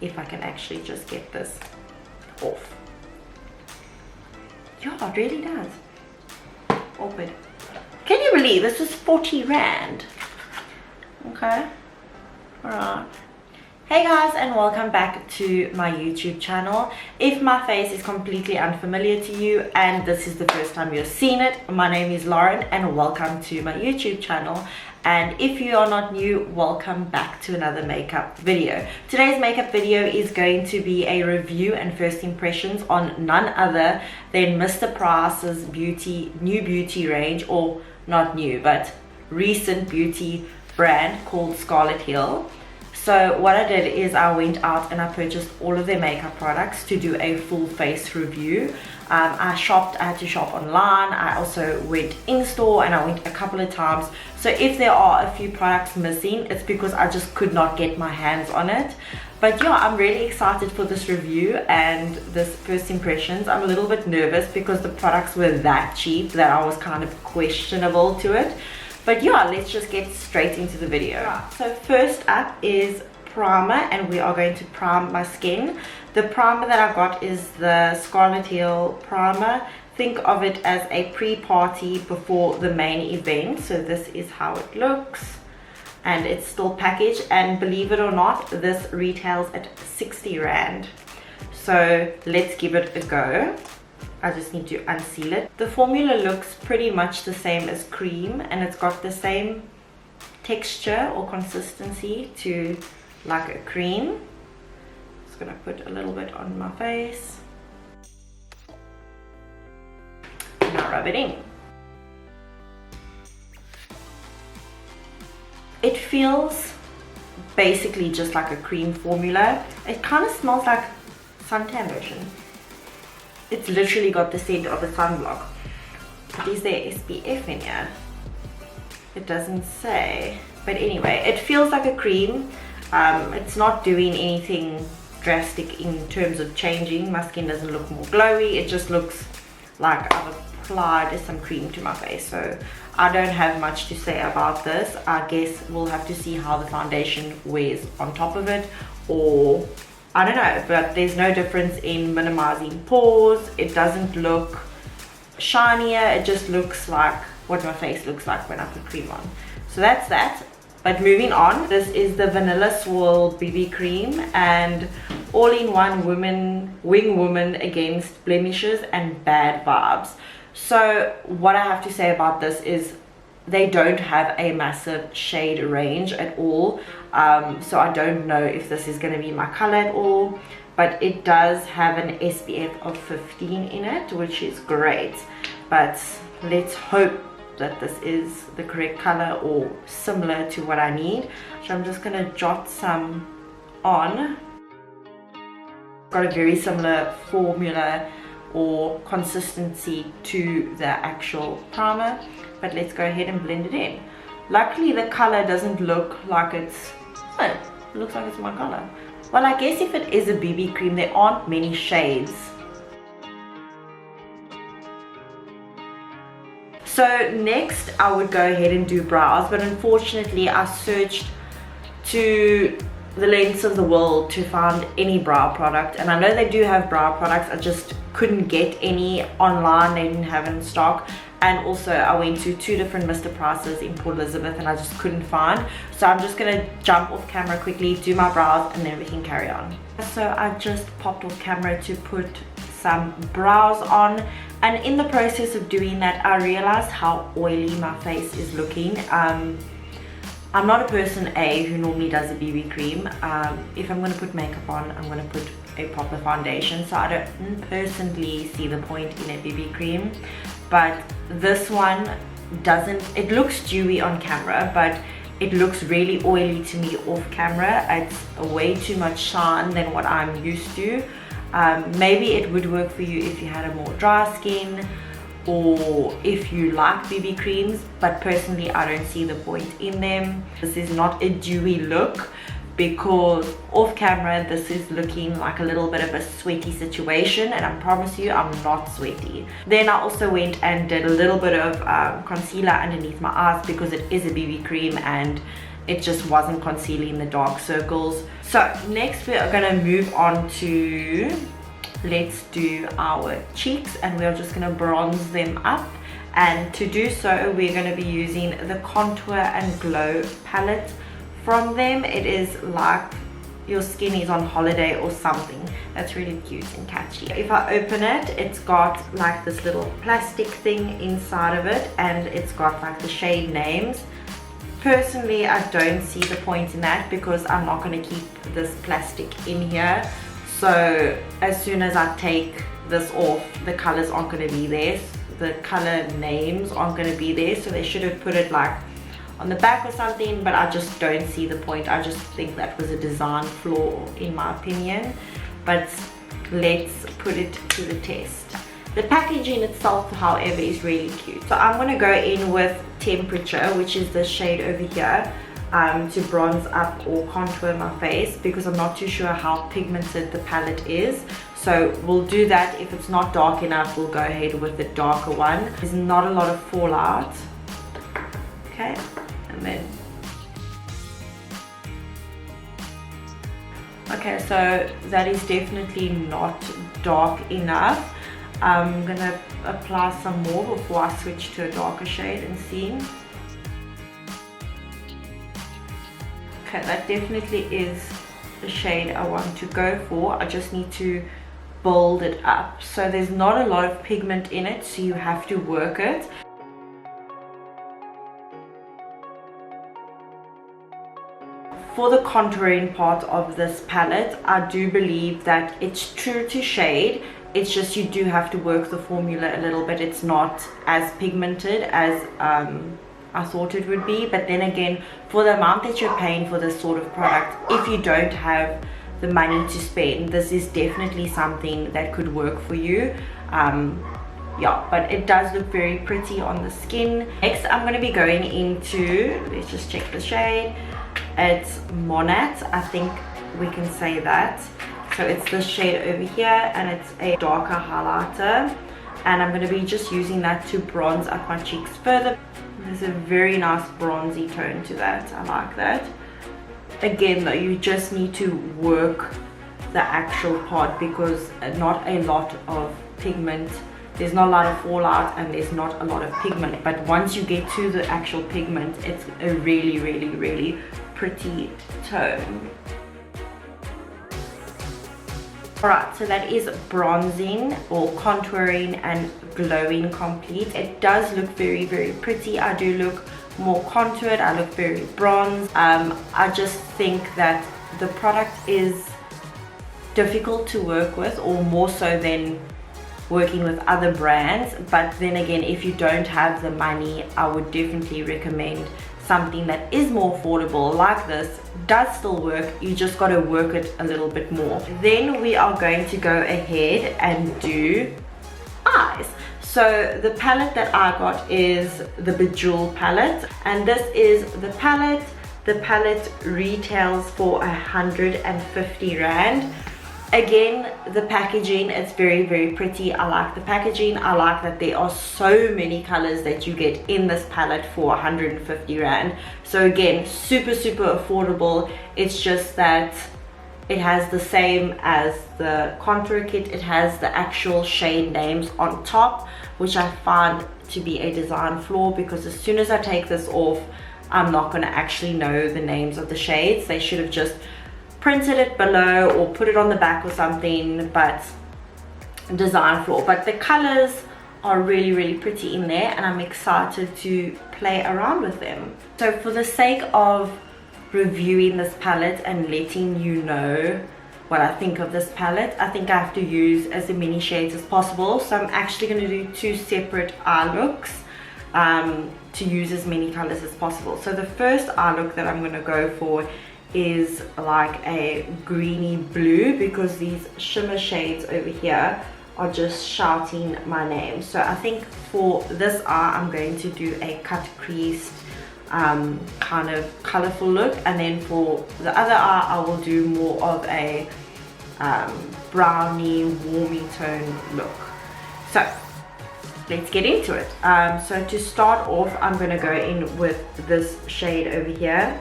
if I can actually just get this off. Yeah, it really does. Awkward. Can you believe this was 40 rand? Okay. Alright. Hey guys, and welcome back to my YouTube channel. If my face is completely unfamiliar to you and this is the first time you've seen it, my name is Lauren and welcome to my YouTube channel. And if you are not new, welcome back to another makeup video. Today's makeup video is going to be a review and first impressions on none other than Mr. Price's new beauty range, or not new but recent beauty brand called Scarlet. So what I did is I went out and I purchased all of their makeup products to do a full face review. I had to shop online. I also went in store and I went a couple of times. So if there are a few products missing, it's because I just could not get my hands on it. But yeah, I'm really excited for this review and this first impressions. I'm a little bit nervous because the products were that cheap that I was kind of questionable to it. But yeah, let's just get straight into the video. Right, so first up is primer, and we are going to prime my skin. The primer that I got is the Scarlet primer. Think of it as a pre-party before the main event. So this is how it looks, and it's still packaged, and believe it or not, this retails at 60 rand. So let's give it a go. I just need to unseal it. The formula looks pretty much the same as cream, and it's got the same texture or consistency to like a cream. Just gonna put a little bit on my face. Now rub it in. It feels basically just like a cream formula. It kind of smells like suntan lotion. It's literally got the scent of a sunblock. But is there SPF in here? It doesn't say. But anyway, it feels like a cream. It's not doing anything drastic in terms of changing. My skin doesn't look more glowy. It just looks like I've applied some cream to my face. So I don't have much to say about this. I guess we'll have to see how the foundation wears on top of it, or I don't know, but there's no difference in minimizing pores. It doesn't look shinier. It just looks like what my face looks like when I put cream on. So that's that. But moving on, this is the Vanilla Swirl BB Cream, and all-in-one wing woman against blemishes and bad vibes. So what I have to say about this is they don't have a massive shade range at all. So I don't know if this is going to be my color at all, but it does have an SPF of 15 in it, which is great. But let's hope that this is the correct color or similar to what I need. So I'm just going to jot some on. Got a very similar formula or consistency to the actual primer, but let's go ahead and blend it in. Luckily the color doesn't look like it looks like it's my color. Well, I guess if it is a BB cream, there aren't many shades. So next I would go ahead and do brows, but unfortunately I searched to the lengths of the world to find any brow product, and I know they do have brow products. I just couldn't get any online. They didn't have in stock. And also I went to two different Mr. Prices in Port Elizabeth and I just couldn't find. So I'm just gonna jump off camera quickly, do my brows, and then we can carry on. So I just popped off camera to put some brows on, and in the process of doing that I realized how oily my face is looking. I'm not a person who normally does a BB cream. If I'm going to put makeup on, I'm going to put a proper foundation, so I don't personally see the point in a BB cream. But this one doesn't, it looks dewy on camera, but it looks really oily to me off camera. It's way too much shine than what I'm used to. Maybe it would work for you if you had a more dry skin, or if you like BB creams, but personally I don't see the point in them. This is not a dewy look, because off camera this is looking like a little bit of a sweaty situation, and I promise you I'm not sweaty. Then I also went and did a little bit of concealer underneath my eyes because it is a BB cream and it just wasn't concealing the dark circles. So next we are going to move on to, let's do our cheeks, and we're just going to bronze them up. And to do so, we're going to be using the Contour and Glow palette from them. It is like your skin is on holiday or something. That's really cute and catchy. If I open it, it's got like this little plastic thing inside of it, and it's got like the shade names. Personally, I don't see the point in that because I'm not going to keep this plastic in here. So as soon as I take this off, the colors aren't going to be there. The color names aren't going to be there, so they should have put it like on the back or something, but I just don't see the point. I just think that was a design flaw in my opinion, but let's put it to the test. The packaging itself, however, is really cute. So I'm going to go in with Temperature, which is the shade over here, to bronze up or contour my face, because I'm not too sure how pigmented the palette is. So we'll do that. If it's not dark enough, we'll go ahead with the darker one. There's not a lot of fallout. Okay, and then okay, so that is definitely not dark enough. I'm gonna apply some more before I switch to a darker shade and see. Okay, that definitely is the shade I want to go for. I just need to build it up. So there's not a lot of pigment in it, so you have to work it. For the contouring part of this palette, I do believe that it's true to shade. It's just you do have to work the formula a little bit. It's not as pigmented as I thought it would be. But then again, for the amount that you're paying for this sort of product, if you don't have the money to spend, this is definitely something that could work for you. Yeah, but it does look very pretty on the skin. Next, I'm going to be going into, let's just check the shade. It's Monat, I think we can say that. So it's this shade over here, and it's a darker highlighter, and I'm going to be just using that to bronze up my cheeks further. There's a very nice bronzy tone to that. I like that. Again though, you just need to work the actual part, because not a lot of pigment, there's not a lot of fallout, and there's not a lot of pigment, but once you get to the actual pigment, it's a really pretty tone. Alright, so that is bronzing or contouring and glowing complete. It does look very pretty. I do look more contoured, I look very bronze. I just think that the product is difficult to work with, or more so than working with other brands. But then again, if you don't have the money, I would definitely recommend something that is more affordable like this. Does still work, you just got to work it a little bit more. Then we are going to go ahead and do eyes. So the palette that I got is the Bejeweled palette, and this is the palette. The palette retails for 150 Rand. Again, the packaging, it's very pretty. I like the packaging. I like that there are so many colors that you get in this palette for 150 Rand. So again, super affordable. It's just that it has the same as the contour kit. It has the actual shade names on top, which I find to be a design flaw, because as soon as I take this off, I'm not going to actually know the names of the shades. They should have just printed it below or put it on the back or something, but design flaw. But the colors are really pretty in there, and I'm excited to play around with them. So for the sake of reviewing this palette and letting you know what I think of this palette, I think I have to use as many shades as possible. So I'm actually going to do 2 separate eye looks to use as many colors as possible. So the first eye look that I'm going to go for is like a greeny blue, because these shimmer shades over here are just shouting my name. So I think for this eye, I'm going to do a cut creased kind of colorful look, and then for the other eye, I will do more of a browny, warmy tone look. So let's get into it. So to start off, I'm going to go in with this shade over here.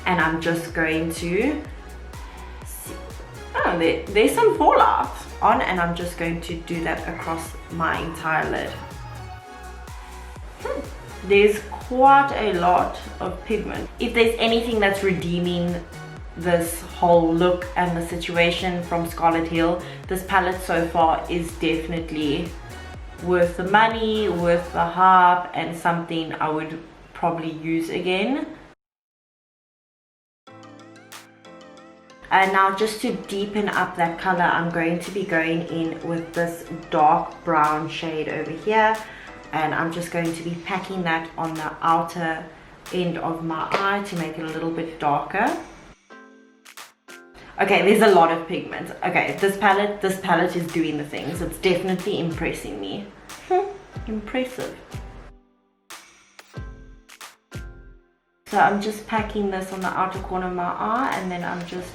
and I'm just going to see. Oh, there's some fallout on, and I'm just going to do that across my entire lid. There's quite a lot of pigment. If there's anything that's redeeming this whole look and the situation from Scarlet Hill, this palette so far is definitely worth the money, worth the hype, and something I would probably use again. And now, just to deepen up that color, I'm going to be going in with this dark brown shade over here, and I'm just going to be packing that on the outer end of my eye to make it a little bit darker. Okay, there's a lot of pigment. Okay, this palette is doing the things. It's definitely impressing me. Impressive. So I'm just packing this on the outer corner of my eye, and then I'm just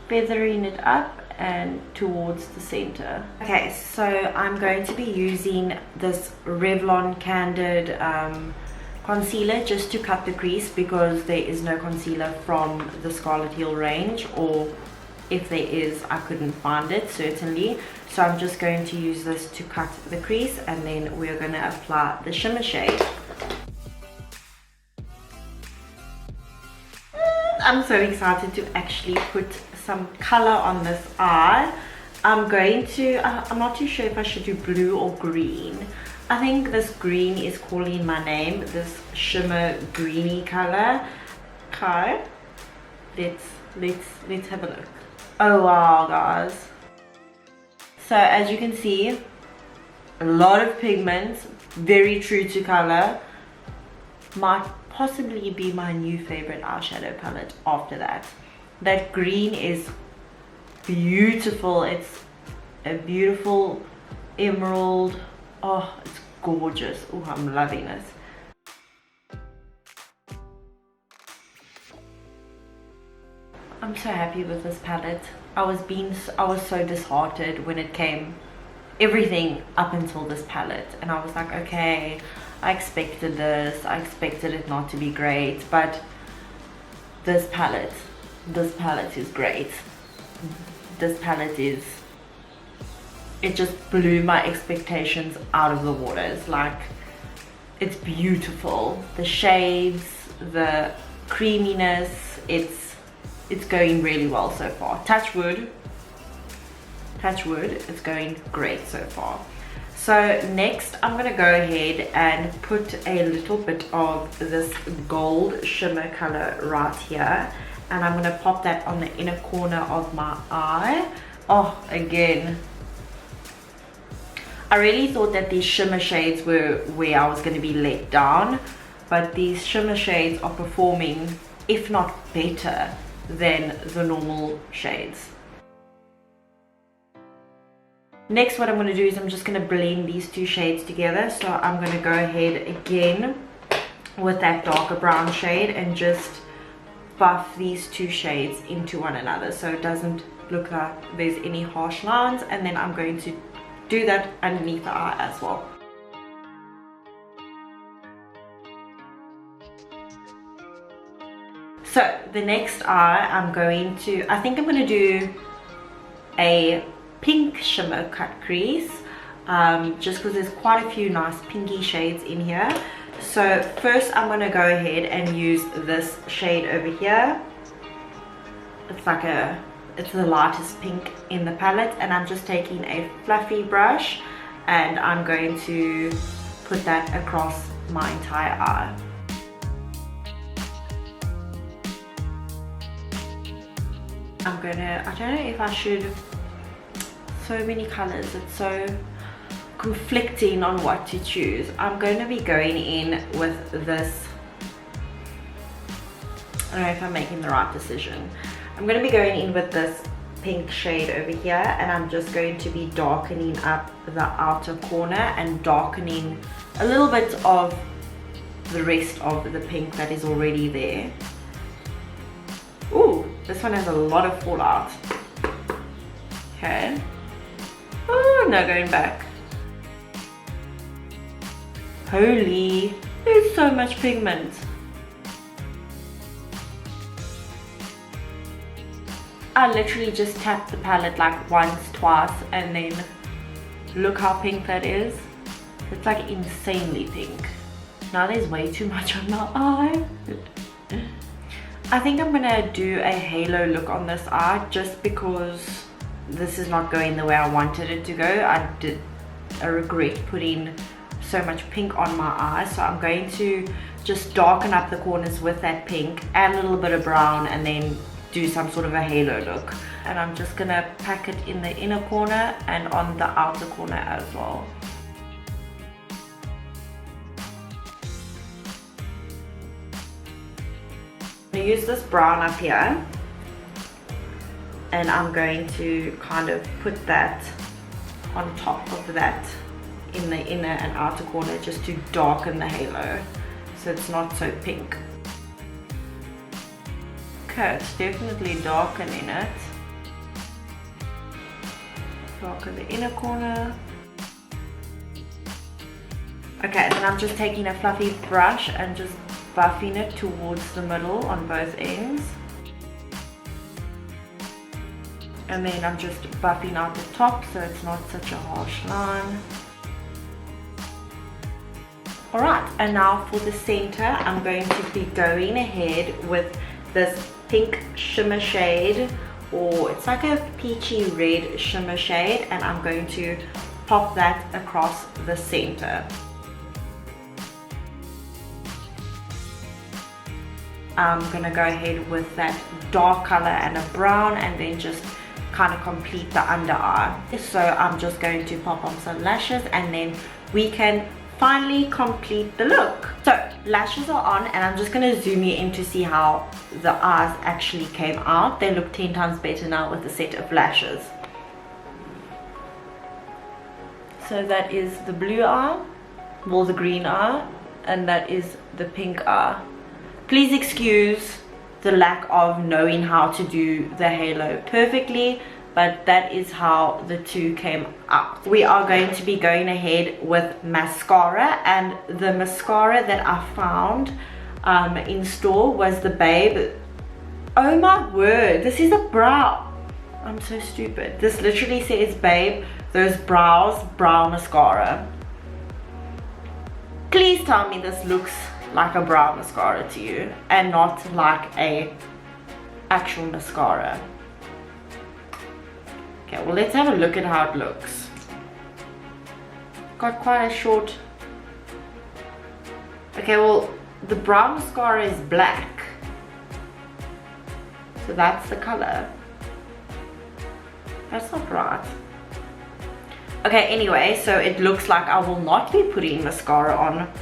feathering it up and towards the center. Okay, so I'm going to be using this Revlon Candid concealer just to cut the crease, because there is no concealer from the Scarlet Hill range, or if there is, I couldn't find it, certainly. So I'm just going to use this to cut the crease, and then we're going to apply the shimmer shade. I'm so excited to actually put some color on this eye. I'm not too sure if I should do blue or green. I think this green is calling my name, this shimmer greeny color. Okay, let's have a look. Oh wow, guys. So as you can see, a lot of pigments, very true to color. Might possibly be my new favorite eyeshadow palette after that. That green is beautiful. It's a beautiful emerald. Oh, it's gorgeous. Oh, I'm loving this. I'm so happy with this palette. I was so disheartened when it came, everything up until this palette, and I was like, okay, I expected this, I expected it not to be great, but this palette is great. This palette it just blew my expectations out of the waters. Like, it's beautiful. The shades, the creaminess, it's going really well so far. Touch wood, it's going great so far. So next I'm gonna go ahead and put a little bit of this gold shimmer color right here, and I'm gonna pop that on the inner corner of my eye. Oh, again, I really thought that these shimmer shades were where I was going to be let down, but these shimmer shades are performing, if not better, than the normal shades. Next, what I'm going to do is I'm just going to blend these two shades together. So I'm going to go ahead again with that darker brown shade and just buff these two shades into one another, so it doesn't look like there's any harsh lines, and then I'm going to do that underneath the eye as well. So the next eye, I think I'm going to do a pink shimmer cut crease, just because there's quite a few nice pinky shades in here. So first I'm going to go ahead and use this shade over here. It's the lightest pink in the palette, and I'm just taking a fluffy brush and I'm going to put that across my entire eye. I don't know if I should, so many colors, it's so conflicting on what to choose. I'm going to be going in with this, I don't know if I'm making the right decision. I'm going to be going in with this pink shade over here, and I'm just going to be darkening up the outer corner and darkening a little bit of the rest of the pink that is already there. Ooh, this one has a lot of fallout. Okay. Oh, no going back. Holy, there's so much pigment. I literally just tapped the palette like once, twice, and then look how pink that is. It's like insanely pink. Now there's way too much on my eye. I think I'm gonna do a halo look on this eye just because this is not going the way I wanted it to go. I regret putting so much pink on my eye, so I'm going to just darken up the corners with that pink, add a little bit of brown, and then do some sort of a halo look. And I'm just gonna pack it in the inner corner and on the outer corner as well. I'm gonna use this brown up here, and I'm going to kind of put that on top of that in the inner and outer corner just to darken the halo so it's not so pink. Okay, it's definitely darkening it. Darken the inner corner. Okay, then I'm just taking a fluffy brush and just buffing it towards the middle on both ends. And then I'm just buffing out the top so it's not such a harsh line. Alright, and now for the center, I'm going to be going ahead with this pink shimmer shade, or it's like a peachy red shimmer shade, and I'm going to pop that across the center. I'm gonna go ahead with that dark color and a brown, and then just kind of complete the under eye. So I'm just going to pop on some lashes, and then we can finally complete the look. So lashes are on, and I'm just going to zoom you in to see how the eyes actually came out. They look 10 times better now with a set of lashes. So that is the blue eye, well, the green eye, and that is the pink eye. Please excuse the lack of knowing how to do the halo perfectly, but that is how the two came out. We are going to be going ahead with mascara, and the mascara that I found in store was the Babe. Oh my word, this is a brow. I'm so stupid. This literally says Babe, those brows, brow mascara. Please tell me this looks like a brow mascara to you and not like a actual mascara. Okay, well, let's have a look at how it looks. Got quite a short... Okay, well, the brow mascara is black, so that's the color. That's not right. Okay, anyway, so it looks like I will not be putting mascara on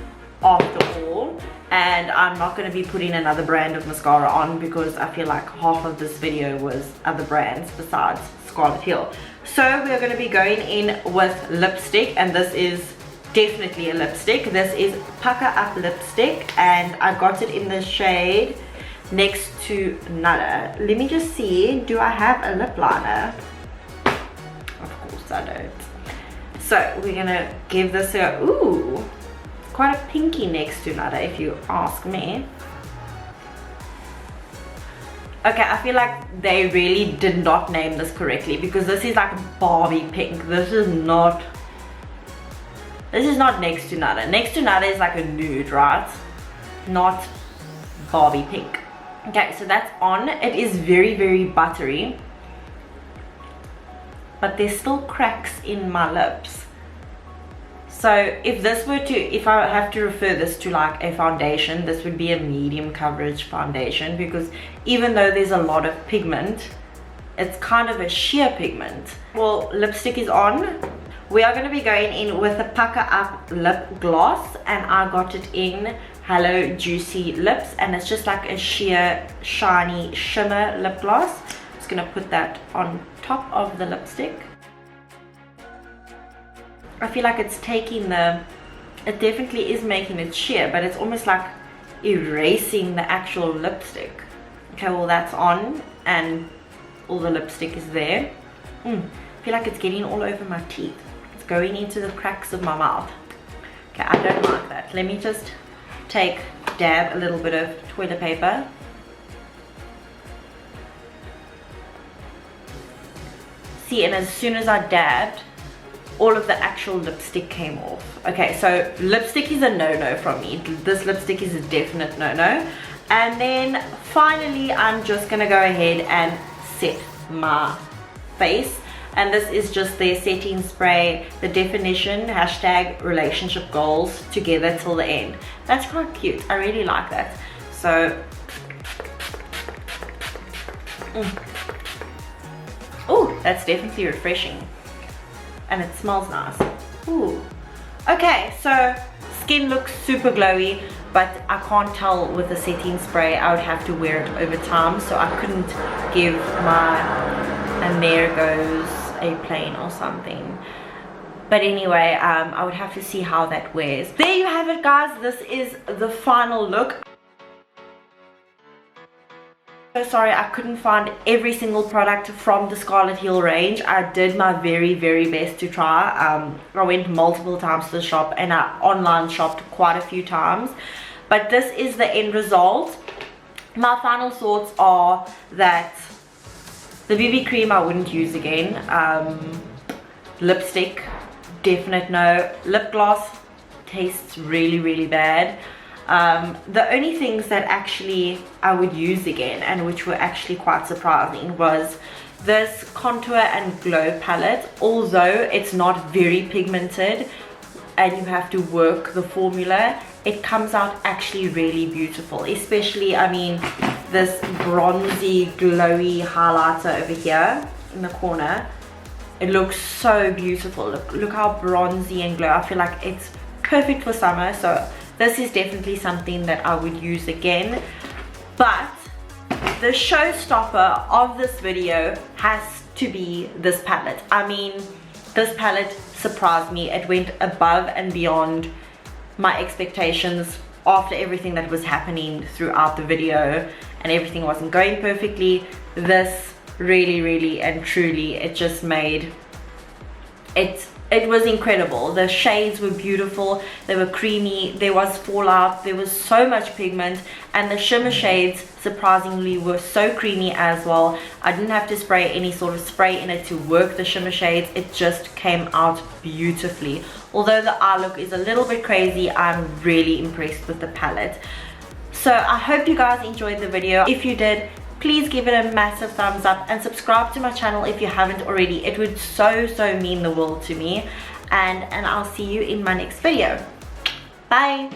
after all, and I'm not going to be putting another brand of mascara on because I feel like half of this video was other brands besides Scarlet Hill. So we're going to be going in with lipstick, and this is definitely a lipstick. This is Pucker Up lipstick, and I got it in the shade Next to Nutter. Let me just see, do I have a lip liner? Of course I don't. So we're gonna give this a, ooh, quite a pinky Next to Nutter if you ask me. Okay, I feel like they really did not name this correctly because this is like Barbie pink. This is not Next to Nutter. Next to Nutter is like a nude, right? Not Barbie pink. Okay, so that's on. It is very, very buttery, but there's still cracks in my lips. So if I have to refer this to like a foundation, this would be a medium coverage foundation, because even though there's a lot of pigment, it's kind of a sheer pigment. Well, lipstick is on. We are going to be going in with a Pucker Up lip gloss, and I got it in Hello Juicy Lips, and it's just like a sheer shiny shimmer lip gloss. Just going to put that on top of the lipstick. I feel like it's taking it definitely is making it sheer, but it's almost like erasing the actual lipstick. Okay, well, that's on, and all the lipstick is there. I feel like it's getting all over my teeth. It's going into the cracks of my mouth. Okay, I don't like that. Let me just dab a little bit of toilet paper. See, and as soon as I dabbed, all of the actual lipstick came off. Okay, so lipstick is a no-no from me. This lipstick is a definite no-no. And then finally, I'm just gonna go ahead and set my face. And this is just their setting spray, the definition, hashtag relationship goals together till the end. That's quite cute. I really like that. So, oh, that's definitely refreshing. And it smells nice. Ooh. Okay, so skin looks super glowy, but I can't tell with the setting spray. I would have to wear it over time, so I couldn't give my, and there goes a plain or something. But anyway, I would have to see how that wears. There you have it, guys. This is the final look. So sorry I couldn't find every single product from the Scarlet Heel range. I did my very best to try. I went multiple times to the shop and I online shopped quite a few times, but this is the end result. My final thoughts are that the BB cream I wouldn't use again. Lipstick, definite no. Lip gloss tastes really bad. The only things that actually I would use again, and which were actually quite surprising, was this contour and glow palette. Although it's not very pigmented and you have to work the formula, it comes out actually really beautiful. Especially, I mean, this bronzy glowy highlighter over here in the corner, it looks so beautiful. Look how bronzy and glow. I feel like it's perfect for summer, so this is definitely something that I would use again. But the showstopper of this video has to be this palette. I mean, this palette surprised me. It went above and beyond my expectations after everything that was happening throughout the video and everything wasn't going perfectly. This really and truly, it just made it was incredible. The shades were beautiful, they were creamy, there was fallout, there was so much pigment, and the shimmer shades surprisingly were so creamy as well. I didn't have to spray any sort of spray in it to work the shimmer shades. It just came out beautifully. Although the eye look is a little bit crazy, I'm really impressed with the palette. So I hope you guys enjoyed the video. If you did, please give it a massive thumbs up and subscribe to my channel if you haven't already. It would so mean the world to me, and I'll see you in my next video. Bye.